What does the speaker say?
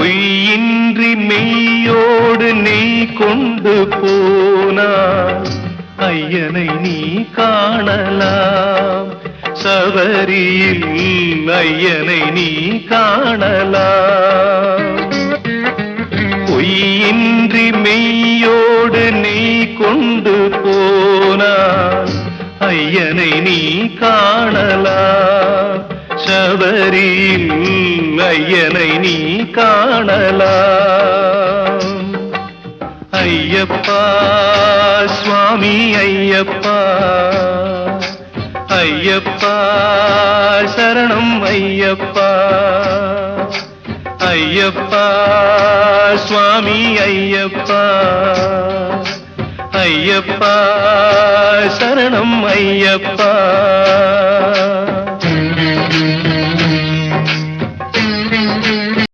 பொய்யின்றி மெய்யோடு நெய் கொண்டு போனார் ஐயனை நீ காணலாம். சபரியில் ஐயனை நீ காணலாம். பொய்யின்றி மெய்யோடு நெய் கொண்டு போனார் ஐயனை நீ காணலாம். சபரியில் ஐயனை நீ காணலாம். ஐயப்பா சுவாமி ஐயப்பா, ஐயப்பா சரணம் ஐயப்பா. ஐயப்பா சுவாமி ஐயப்பா, ஐயப்பா சரணம் ஐயப்பா.